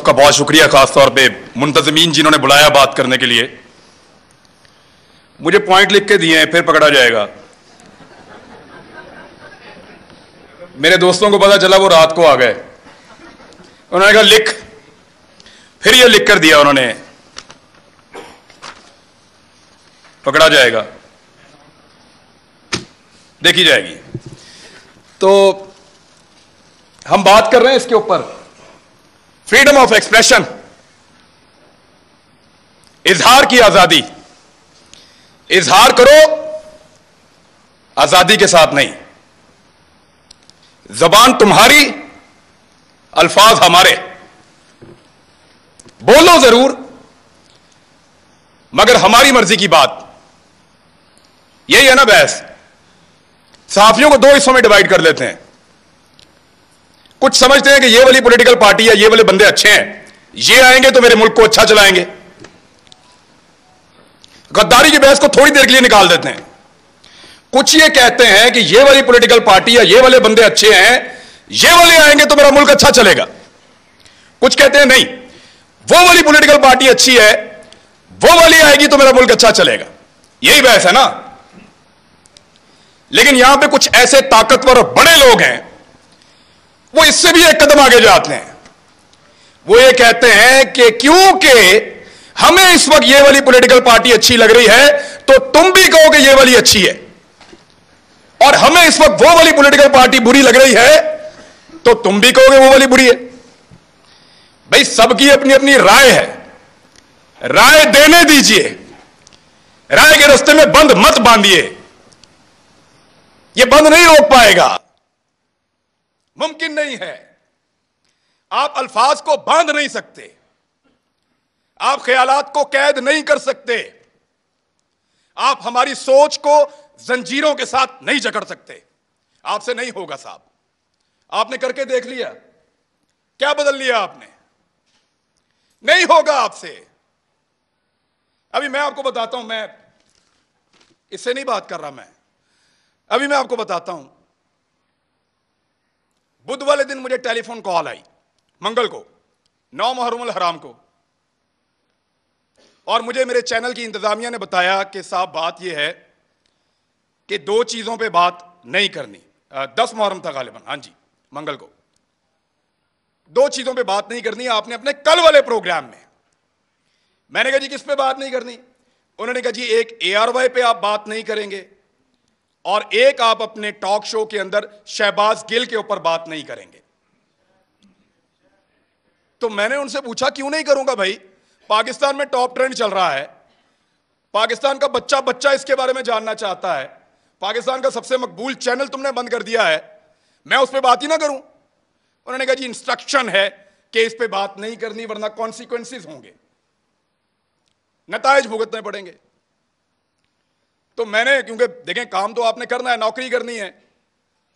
सबका बहुत शुक्रिया, खासतौर पे मुंतजमीन जिन्होंने बुलाया बात करने के लिए। मुझे पॉइंट लिख के दिए हैं, फिर पकड़ा जाएगा। मेरे दोस्तों को पता चला, वो रात को आ गए, उन्होंने कहा लिख, फिर ये लिख कर दिया उन्होंने, पकड़ा जाएगा, देखी जाएगी। तो हम बात कर रहे हैं इसके ऊपर, फ्रीडम ऑफ एक्सप्रेशन, इजहार की आजादी। इजहार करो, आजादी के साथ नहीं। जबान तुम्हारी, अल्फाज हमारे। बोलो जरूर, मगर हमारी मर्जी की बात। यही है ना बहस। सहाफियों को दो हिस्सों में डिवाइड कर लेते हैं। कुछ समझते हैं कि ये वाली पॉलिटिकल पार्टी या ये वाले बंदे अच्छे हैं, ये आएंगे तो मेरे मुल्क को अच्छा चलाएंगे। गद्दारी की बहस को थोड़ी देर के लिए निकाल देते हैं। कुछ ये कहते हैं कि ये वाली पॉलिटिकल पार्टी या ये वाले बंदे अच्छे हैं, ये वाले आएंगे तो मेरा मुल्क अच्छा चलेगा। कुछ कहते हैं नहीं, वो वाली पॉलिटिकल पार्टी अच्छी है, वो वाली आएगी तो मेरा मुल्क अच्छा चलेगा। यही बहस है ना। लेकिन यहां पे कुछ ऐसे ताकतवर और बड़े लोग हैं, वो इससे भी एक कदम आगे जाते हैं। वो ये कहते हैं कि क्योंकि हमें इस वक्त ये वाली पॉलिटिकल पार्टी अच्छी लग रही है, तो तुम भी कहोगे ये वाली अच्छी है, और हमें इस वक्त वो वाली पॉलिटिकल पार्टी बुरी लग रही है, तो तुम भी कहोगे वो वाली बुरी है। भाई, सबकी अपनी अपनी राय है, राय देने दीजिए। राय के रास्ते में बंद मत बांधिए, ये बंद नहीं रोक पाएगा, मुमकिन नहीं है। आप अल्फाज को बांध नहीं सकते, आप ख्यालात को कैद नहीं कर सकते, आप हमारी सोच को जंजीरों के साथ नहीं जकड़ सकते। आपसे नहीं होगा साहब। आपने करके देख लिया, क्या बदल लिया आपने? नहीं होगा आपसे। अभी मैं आपको बताता हूं, मैं इससे नहीं बात कर रहा, अभी मैं आपको बताता हूं। बुध वाले दिन मुझे टेलीफोन कॉल आई, मंगल को, 9 मुहर्रम हराम को, और मुझे मेरे चैनल की इंतजामिया ने बताया कि साहब बात यह है कि 2 चीजों पे बात नहीं करनी। 10 मुहर्रम था गालिबन, हाँ जी, मंगल को। 2 चीजों पे बात नहीं करनी आपने अपने कल वाले प्रोग्राम में। मैंने कहा जी किस पे बात नहीं करनी? उन्होंने कहा जी एक ARY पे आप बात नहीं करेंगे, और एक आप अपने टॉक शो के अंदर शहबाज गिल के ऊपर बात नहीं करेंगे। तो मैंने उनसे पूछा क्यों नहीं करूंगा भाई? पाकिस्तान में टॉप ट्रेंड चल रहा है, पाकिस्तान का बच्चा बच्चा इसके बारे में जानना चाहता है, पाकिस्तान का सबसे मकबूल चैनल तुमने बंद कर दिया है, मैं उस पर बात ही ना करूं? उन्होंने कहा जी इंस्ट्रक्शन है कि इस पे बात नहीं करनी, वरना कॉन्सिक्वेंसेस होंगे, नतायज भुगतने पड़ेंगे। तो मैंने, क्योंकि देखें काम तो आपने करना है, नौकरी करनी है,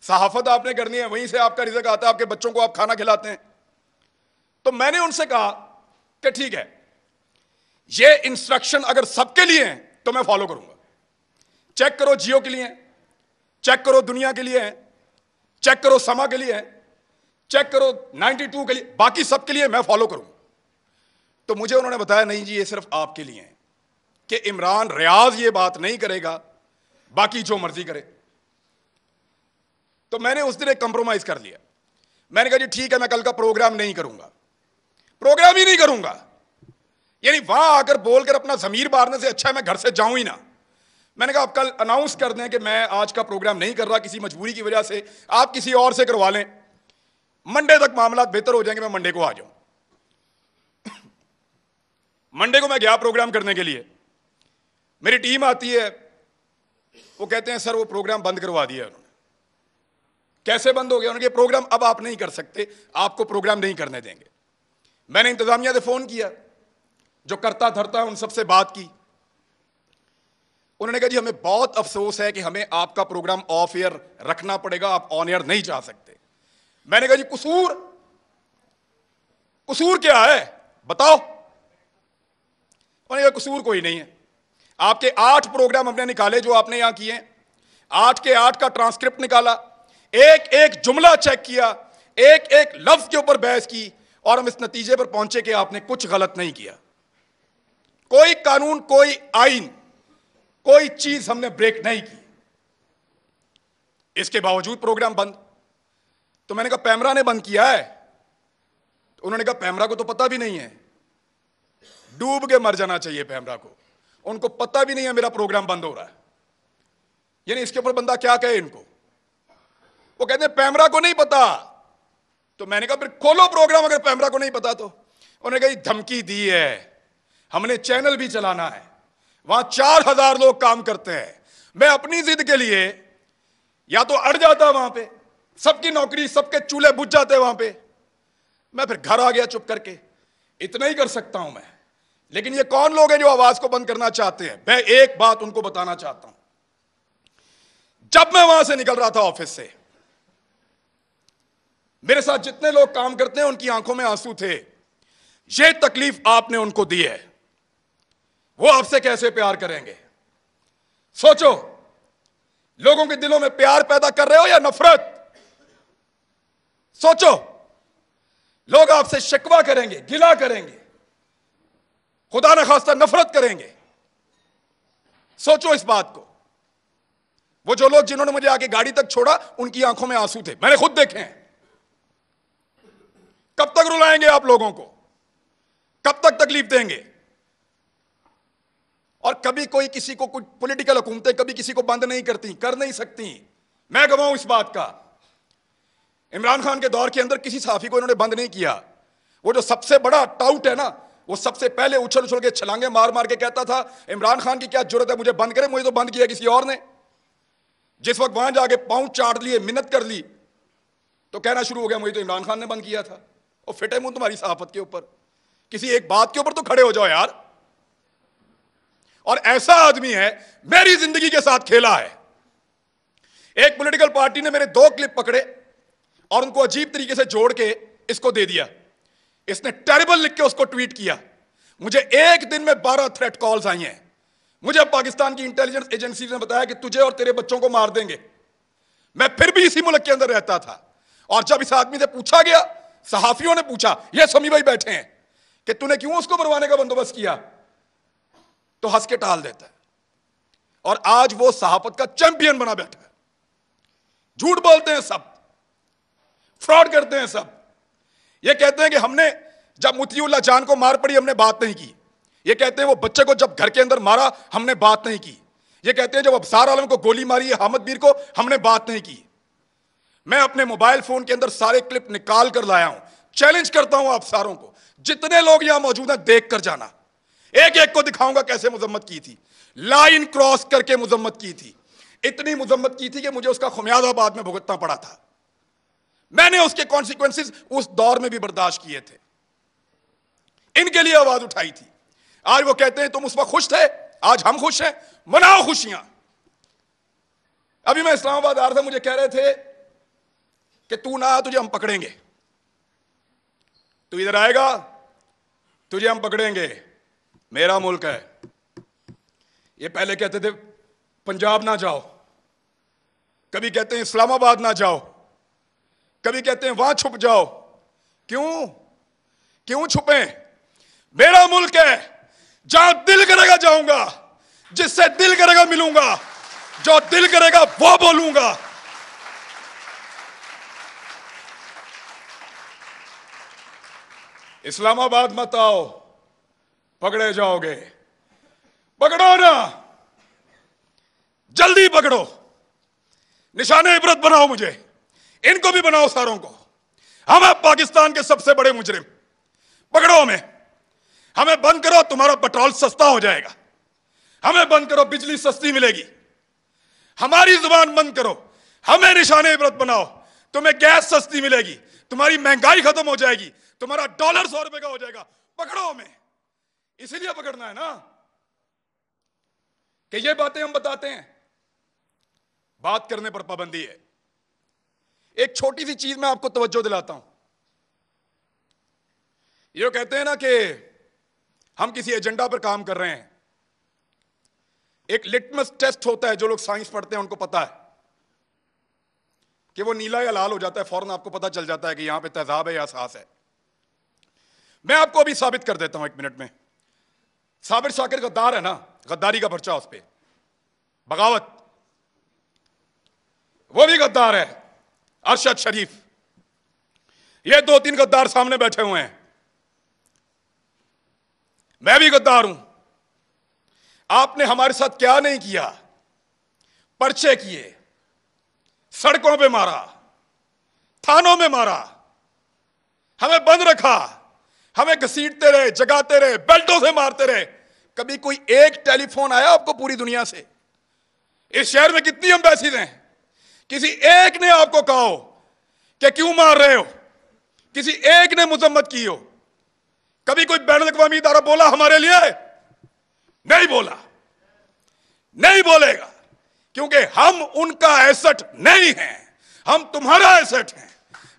सहाफत आपने करनी है, वहीं से आपका रिज़्क आता है, आपके बच्चों को आप खाना खिलाते हैं। तो मैंने उनसे कहा कि ठीक है, ये इंस्ट्रक्शन अगर सबके लिए हैं तो मैं फॉलो करूंगा। चेक करो जियो के लिए हैं, चेक करो दुनिया के लिए हैं, चेक करो समा के लिए हैं, चेक करो 92 के लिए, बाकी सबके लिए मैं फॉलो करूंगा। तो मुझे उन्होंने बताया नहीं जी ये सिर्फ आपके लिए है, कि इमरान रियाज ये बात नहीं करेगा, बाकी जो मर्जी करे। तो मैंने उस दिन एक कंप्रोमाइज कर लिया। मैंने कहा जी ठीक है, मैं कल का प्रोग्राम नहीं करूंगा, प्रोग्राम ही नहीं करूंगा। यानी वहां आकर बोलकर अपना जमीर मारने से अच्छा है मैं घर से जाऊं ही ना। मैंने कहा आप कल अनाउंस कर दें कि मैं आज का प्रोग्राम नहीं कर रहा, किसी मजबूरी की वजह से, आप किसी और से करवा लें, मंडे तक मामला बेहतर हो जाएंगे, मैं मंडे को आ जाऊं। मंडे को मैं गया प्रोग्राम करने के लिए, मेरी टीम आती है, वो कहते हैं सर वो प्रोग्राम बंद करवा दिया उन्होंने। कैसे बंद हो गया? उन्होंने प्रोग्राम अब आप नहीं कर सकते, आपको प्रोग्राम नहीं करने देंगे। मैंने इंतजामिया से फोन किया, जो करता धरता है उन सबसे बात की। उन्होंने कहा जी हमें बहुत अफसोस है कि हमें आपका प्रोग्राम ऑफ एयर रखना पड़ेगा, आप ऑन एयर नहीं जा सकते। मैंने कहा जी कसूर क्या है बताओ? उन्होंने कहा कसूर कोई नहीं है, आपके 8 प्रोग्राम हमने निकाले जो आपने यहां किए, 8 के 8 का ट्रांसक्रिप्ट निकाला, एक एक जुमला चेक किया, एक एक लफ्ज के ऊपर बहस की, और हम इस नतीजे पर पहुंचे कि आपने कुछ गलत नहीं किया। कोई कानून, कोई आइन, कोई चीज हमने ब्रेक नहीं की। इसके बावजूद प्रोग्राम बंद। तो मैंने कहा पैमरा ने बंद किया है। तो उन्होंने कहा पैमरा को तो पता भी नहीं है, डूब के मर जाना चाहिए पैमरा को, उनको पता भी नहीं है मेरा प्रोग्राम बंद हो रहा है। यानी इसके ऊपर बंदा क्या कहे इनको। वो कहते हैं पैमरा को नहीं पता। तो मैंने कहा फिर खोलो प्रोग्राम अगर पैमरा को नहीं पता तो। उन्होंने कहा धमकी दी है, हमने चैनल भी चलाना है, वहां 4000 लोग काम करते हैं। मैं अपनी जिद के लिए या तो अड़ जाता वहां पे, सबकी नौकरी, सबके चूल्हे बुझ जाते वहां पे, मैं फिर घर आ गया चुप करके। इतना ही कर सकता हूं मैं। लेकिन ये कौन लोग हैं जो आवाज को बंद करना चाहते हैं? मैं एक बात उनको बताना चाहता हूं। जब मैं वहां से निकल रहा था ऑफिस से, मेरे साथ जितने लोग काम करते हैं उनकी आंखों में आंसू थे। ये तकलीफ आपने उनको दी है, वो आपसे कैसे प्यार करेंगे? सोचो, लोगों के दिलों में प्यार पैदा कर रहे हो या नफरत? सोचो, लोग आपसे शिकवा करेंगे, गिला करेंगे, खुदा न खास्ता नफरत करेंगे। सोचो इस बात को। वो जो लोग जिन्होंने मुझे आके गाड़ी तक छोड़ा, उनकी आंखों में आंसू थे, मैंने खुद देखे हैं। कब तक रुलाएंगे आप लोगों को? कब तक तकलीफ देंगे? और कभी कोई किसी को, कुछ पॉलिटिकल हुकूमतें कभी किसी को बंद नहीं करती, कर नहीं सकती। मैं गवाह हूं इस बात का। इमरान खान के दौर के अंदर किसी सहाफी को इन्होंने बंद नहीं किया। वो जो सबसे बड़ा टाउट है ना, वो सबसे पहले उछल उछल के छलांगे मार मार के कहता था इमरान खान की क्या जरूरत है मुझे बंद करे, मुझे तो बंद किया किसी और ने। जिस वक्त वहां जाके पांव चाट लिए, मिन्नत कर ली, तो कहना शुरू हो गया मुझे तो इमरान खान ने बंद किया था। और फिटे मुंह तुम्हारी सहाफत के ऊपर, किसी एक बात के ऊपर तो खड़े हो जाओ यार। और ऐसा आदमी है, मेरी जिंदगी के साथ खेला है। एक पॉलिटिकल पार्टी ने मेरे 2 क्लिप पकड़े और उनको अजीब तरीके से जोड़ के इसको दे दिया। इसने टेरिबल लिख के उसको ट्वीट किया। मुझे एक दिन में 12 थ्रेट कॉल्स आई हैं। मुझे पाकिस्तान की इंटेलिजेंस एजेंसी ने बताया कि तुझे और तेरे बच्चों को मार देंगे। मैं फिर भी इसी मुल्क के अंदर रहता था। और जब इस आदमी से पूछा गया, सहाफियों ने पूछा, ये समी भाई बैठे हैं, कि तूने क्यों उसको मरवाने का बंदोबस्त किया, तो हंस के टाल देता है। और आज वो सहाफत का चैंपियन बना बैठा है। झूठ बोलते हैं सब, फ्रॉड करते हैं सब। ये कहते हैं कि हमने जब मुतीउल्लाह जान को मार पड़ी हमने बात नहीं की। ये कहते हैं वो बच्चे को जब घर के अंदर मारा हमने बात नहीं की। ये कहते हैं जब अबसार आलम को गोली मारी है हामिद मीर को, हमने बात नहीं की। मैं अपने मोबाइल फोन के अंदर सारे क्लिप निकाल कर लाया हूं। चैलेंज करता हूं आप सारों को, जितने लोग यहां मौजूद हैं देख कर जाना। एक एक को दिखाऊंगा कैसे मुजम्मत की थी, लाइन क्रॉस करके मुजम्मत की थी। इतनी मुजम्मत की थी कि मुझे उसका खुमियाजा बाद में भुगतना पड़ा था। मैंने उसके कॉन्सिक्वेंसेस उस दौर में भी बर्दाश्त किए थे, इनके लिए आवाज उठाई थी। आज वो कहते हैं तुम उस वक्त खुश थे, आज हम खुश हैं, मनाओ खुशियां। अभी मैं इस्लामाबाद आ रहा था, मुझे कह रहे थे कि तू ना आ, तुझे हम पकड़ेंगे, तू इधर आएगा तुझे हम पकड़ेंगे, मेरा मुल्क है। ये पहले कहते थे पंजाब ना जाओ, कभी कहते हैं इस्लामाबाद ना जाओ, कभी कहते हैं वहां छुप जाओ। क्यों क्यों छुपे? मेरा मुल्क है, जहां दिल करेगा जाऊंगा, जिससे दिल करेगा मिलूंगा, जो दिल करेगा वो बोलूंगा। इस्लामाबाद मत आओ, पकड़े जाओगे। पकड़ो ना, जल्दी पकड़ो, निशाने इबरत बनाओ, मुझे इनको भी बनाओ, सारों को। हम हैं पाकिस्तान के सबसे बड़े मुजरिम, पकड़ो हमें बंद करो, तुम्हारा पेट्रोल सस्ता हो जाएगा। हमें बंद करो, बिजली सस्ती मिलेगी। हमारी जुबान बंद करो, हमें निशाने इबरत बनाओ, तुम्हें गैस सस्ती मिलेगी, तुम्हारी महंगाई खत्म हो जाएगी, तुम्हारा डॉलर 100 रुपए का हो जाएगा। पकड़ो हमें, इसीलिए पकड़ना है ना कि ये बातें हम बताते हैं। बात करने पर पाबंदी है। एक छोटी सी चीज में आपको तवज्जो दिलाता हूं। ये कहते हैं ना कि हम किसी एजेंडा पर काम कर रहे हैं। एक लिटमस टेस्ट होता है, जो लोग साइंस पढ़ते हैं उनको पता है कि वो नीला या लाल हो जाता है, फौरन आपको पता चल जाता है कि यहां पे तेजाब है या सास है। मैं आपको अभी साबित कर देता हूं 1 मिनट में। साबिर शाकिर गद्दार है ना, गद्दारी का पर्चा उस पर, बगावत, वो भी गद्दार है। अरशद शरीफ, ये 2-3 गद्दार सामने बैठे हुए हैं। मैं भी गद्दार हूं। आपने हमारे साथ क्या नहीं किया? पर्चे किए, सड़कों पे मारा, थानों में मारा, हमें बंद रखा, हमें घसीटते रहे, जगाते रहे, बेल्टों से मारते रहे। कभी कोई एक टेलीफोन आया आपको पूरी दुनिया से? इस शहर में कितनी एम्बेसीज हैं, किसी एक ने आपको कहा हो कि क्यों मार रहे हो? किसी एक ने मुजम्मत की हो? कभी कोई बैनुल-अक़वामी इदारा बोला हमारे लिए? नहीं बोला, नहीं बोलेगा, क्योंकि हम उनका एसेट नहीं हैं, हम तुम्हारा एसेट हैं।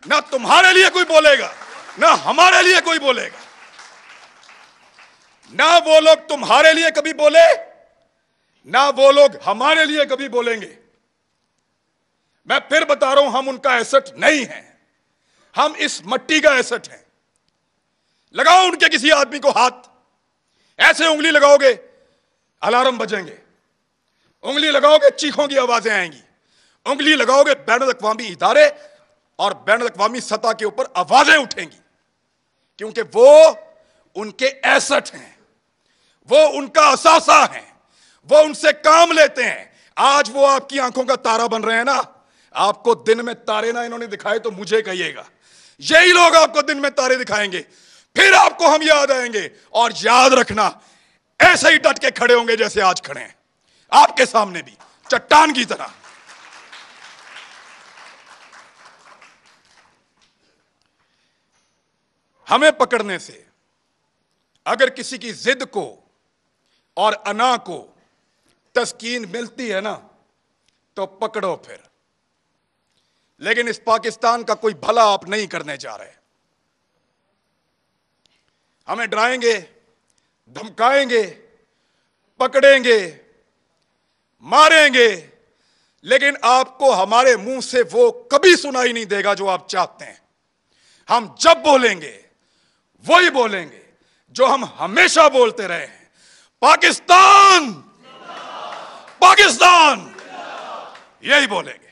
ना तुम्हारे लिए कोई बोलेगा, ना हमारे लिए कोई बोलेगा। ना वो लोग तुम्हारे लिए कभी बोले, ना वो लोग हमारे लिए कभी बोलेंगे। मैं फिर बता रहा हूं, हम उनका एसेट नहीं हैं, हम इस मट्टी का एसेट हैं। लगाओ उनके किसी आदमी को हाथ, ऐसे उंगली लगाओगे अलार्म बजेंगे, उंगली लगाओगे चीखों की आवाजें आएंगी, उंगली लगाओगे बैनुल-अक़वामी इदारे और बैनुल-अक़वामी सतह के ऊपर आवाजें उठेंगी, क्योंकि वो उनके एसेट हैं, वो उनका असासा है, वो उनसे काम लेते हैं। आज वो आपकी आंखों का तारा बन रहे हैं ना। आपको दिन में तारे ना इन्होंने दिखाए तो मुझे कहिएगा, यही लोग आपको दिन में तारे दिखाएंगे, फिर आपको हम याद आएंगे। और याद रखना, ऐसे ही डट के खड़े होंगे जैसे आज खड़े हैं, आपके सामने भी चट्टान की तरह। हमें पकड़ने से अगर किसी की जिद को और अना को तस्कीन मिलती है ना, तो पकड़ो फिर। लेकिन इस पाकिस्तान का कोई भला आप नहीं करने जा रहे। हमें डराएंगे, धमकाएंगे, पकड़ेंगे, मारेंगे, लेकिन आपको हमारे मुंह से वो कभी सुनाई नहीं देगा जो आप चाहते हैं। हम जब बोलेंगे वही बोलेंगे जो हम हमेशा बोलते रहे हैं, पाकिस्तान, पाकिस्तान, यही बोलेंगे।